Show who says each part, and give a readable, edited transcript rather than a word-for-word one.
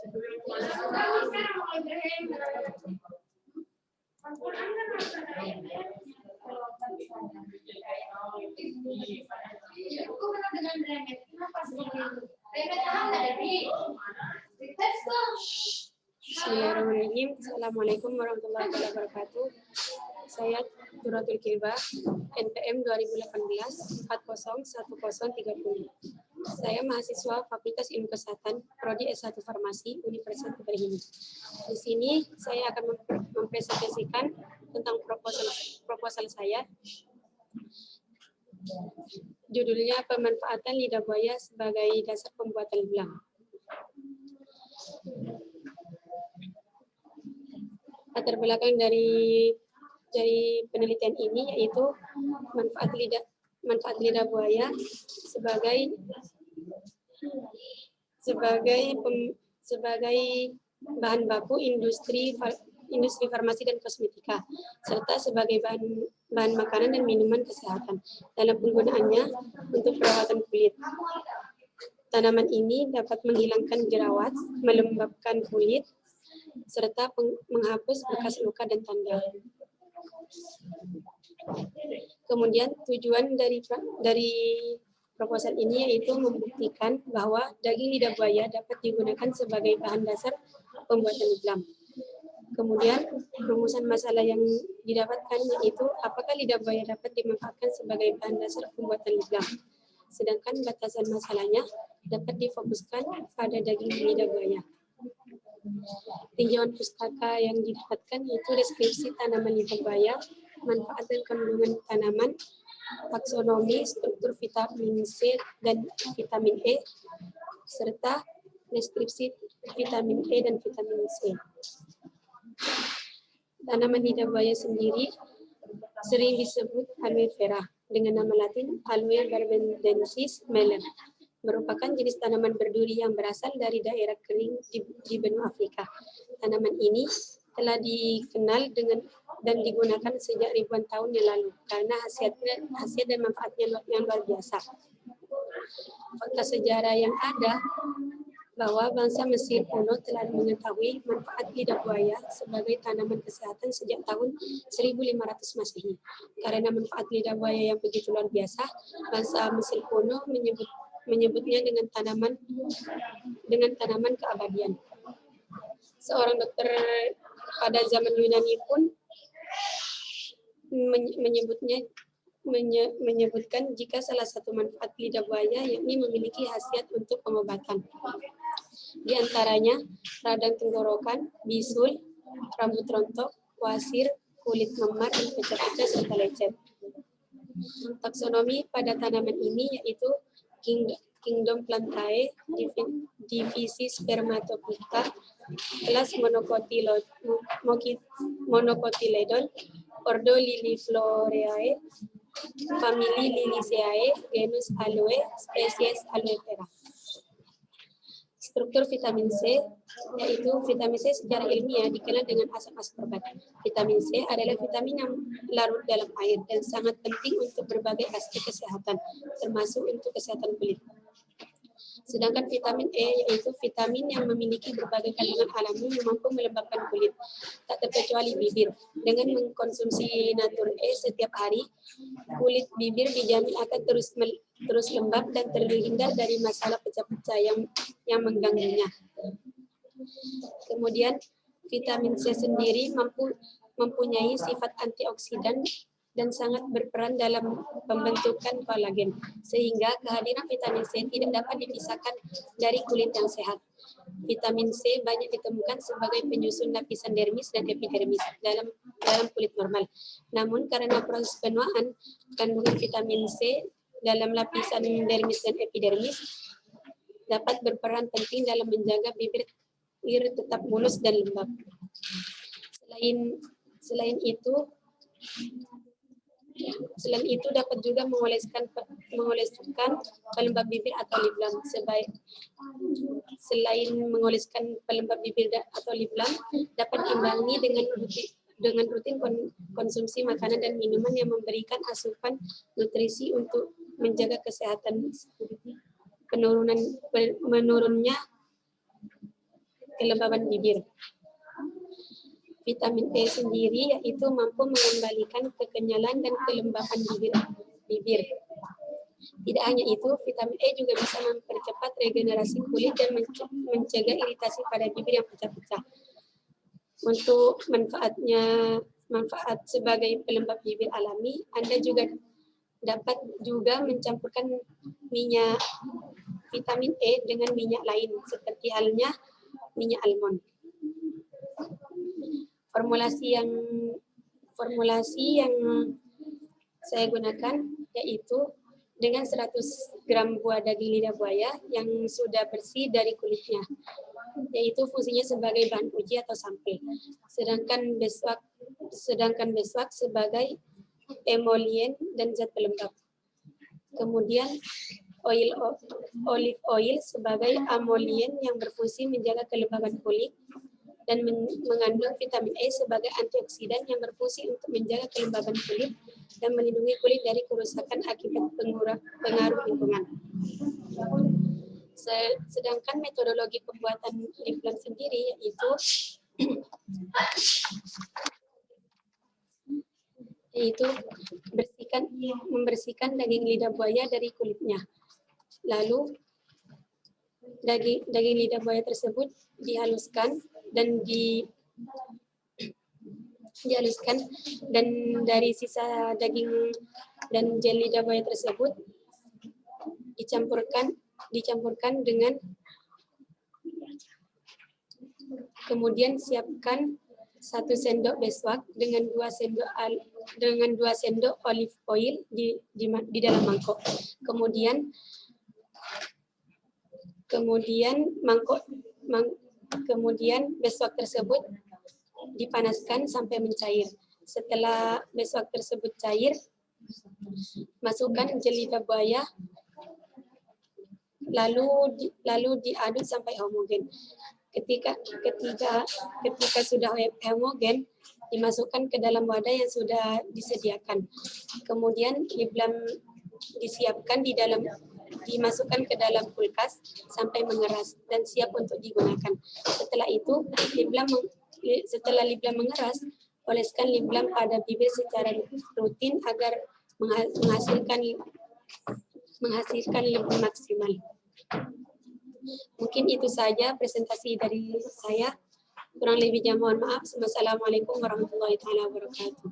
Speaker 1: Bismillahirrahmanirrahim. Assalamualaikum warahmatullahi wabarakatuh. Saya Duratul Kilba, NPM 2018 401030. Saya mahasiswa Fakultas Ilmu Kesehatan, Prodi S1 Farmasi, Universitas Berhini. Di sini saya akan mempresentasikan tentang proposal saya. Judulnya pemanfaatan lidah buaya sebagai dasar pembuatan belang. Latar belakang dari penelitian ini yaitu manfaat lidah buaya sebagai bahan baku industri farmasi dan kosmetika, serta sebagai bahan makanan dan minuman kesehatan dalam penggunaannya untuk perawatan kulit. Tanaman ini dapat menghilangkan jerawat, melembabkan kulit, serta menghapus bekas luka dan tanda. Kemudian tujuan dari proposal ini yaitu membuktikan bahwa daging lidah buaya dapat digunakan sebagai bahan dasar pembuatan lip balm. Kemudian rumusan masalah yang didapatkan yaitu apakah lidah buaya dapat dimanfaatkan sebagai bahan dasar pembuatan lip balm. Sedangkan batasan masalahnya dapat difokuskan pada daging lidah buaya. Tinjauan pustaka yang didapatkan yaitu deskripsi tanaman lidah buaya, manfaat dan kandungan tanaman, taksonomi, struktur vitamin C dan vitamin E, serta deskripsi vitamin E dan vitamin C. Tanaman lidah buaya sendiri sering disebut aloe vera dengan nama latin Aloe barbadensis Meller. Merupakan jenis tanaman berduri yang berasal dari daerah kering di benua Afrika. Tanaman ini telah dikenal dan digunakan sejak ribuan tahun yang lalu karena hasil dan manfaatnya yang luar biasa. Fakta sejarah yang ada bahwa bangsa Mesir kuno telah mengetahui manfaat lidah buaya sebagai tanaman kesehatan sejak tahun 1500 Masehi. Karena manfaat lidah buaya yang begitu luar biasa, bangsa Mesir kuno menyebutnya dengan tanaman keabadian. Seorang dokter pada zaman Yunani pun menyebutkan jika salah satu manfaat lidah buaya yakni memiliki khasiat untuk pengobatan. Di antaranya radang tenggorokan, bisul, rambut rontok, wasir, kulit memar, dan pecah-pecah serta lecet. Taksonomi pada tanaman ini yaitu Kingdom Plantae, divisi Spermatophyta, kelas Monocotyledon, ordo Lilifloreae, famili Liliaceae, genus Aloe, spesies Aloe vera. Struktur vitamin C, yaitu vitamin C secara ilmiah dikenal dengan asam ascorbat. Vitamin C adalah vitamin yang larut dalam air dan sangat penting untuk berbagai aspek kesehatan, termasuk untuk kesehatan kulit. Sedangkan vitamin E yaitu vitamin yang memiliki berbagai kandungan alami yang mampu melembabkan kulit, tak terkecuali bibir. Dengan mengkonsumsi Natur E setiap hari, kulit bibir dijamin akan terus lembab dan terhindar dari masalah pecah-pecah yang mengganggunya. Kemudian vitamin C sendiri mempunyai sifat antioksidan dan sangat berperan dalam pembentukan kolagen, sehingga kehadiran vitamin C tidak dapat dipisahkan dari kulit yang sehat. Vitamin C banyak ditemukan sebagai penyusun lapisan dermis dan epidermis dalam kulit normal. Namun karena proses penuaan kandungan vitamin C dalam lapisan dermis dan epidermis dapat berperan penting dalam menjaga bibir tetap mulus dan lembab. Selain itu dapat juga mengoleskan pelembab bibir atau lip balm. Selain mengoleskan pelembab bibir atau lip balm, dapat diimbangi dengan rutin konsumsi makanan dan minuman yang memberikan asupan nutrisi untuk menjaga kesehatan. Menurunnya kelembaban bibir. Vitamin E sendiri yaitu mampu mengembalikan kekenyalan dan kelembapan bibir. Tidak hanya itu, vitamin E juga bisa mempercepat regenerasi kulit dan mencegah iritasi pada bibir yang pecah-pecah. Untuk manfaat sebagai pelembab bibir alami, Anda juga dapat mencampurkan minyak vitamin E dengan minyak lain, seperti halnya minyak almond. Formulasi yang saya gunakan yaitu dengan 100 gram buah daging lidah buaya yang sudah bersih dari kulitnya, yaitu fungsinya sebagai bahan uji atau sampel. Sedangkan beeswax sebagai emolien dan zat pelembab. Kemudian olive oil sebagai amolien yang berfungsi menjaga kelembaban kulit dan mengandung vitamin E sebagai antioksidan yang berfungsi untuk menjaga kelembaban kulit dan melindungi kulit dari kerusakan akibat pengaruh lingkungan. Sedangkan metodologi pembuatan lip balm sendiri yaitu membersihkan daging lidah buaya dari kulitnya. Lalu daging lidah buaya tersebut dihaluskan dan dari sisa daging dan gel lidah buaya tersebut dicampurkan dengan, kemudian siapkan 1 sendok beeswax dengan 2 sendok olive oil di dalam mangkok. Kemudian beeswax tersebut dipanaskan sampai mencair. Setelah beeswax tersebut cair, masukkan gel lidah buaya, lalu diaduk sampai homogen. Ketika sudah homogen, dimasukkan ke dalam wadah yang sudah disediakan. Kemudian lip balm dimasukkan ke dalam kulkas sampai mengeras dan siap untuk digunakan. Setelah lip balm mengeras, oleskan lip balm pada bibir secara rutin agar menghasilkan lebih maksimal. Mungkin itu saja presentasi dari saya. Kurang lebihnya mohon maaf. Wassalamualaikum warahmatullahi wabarakatuh.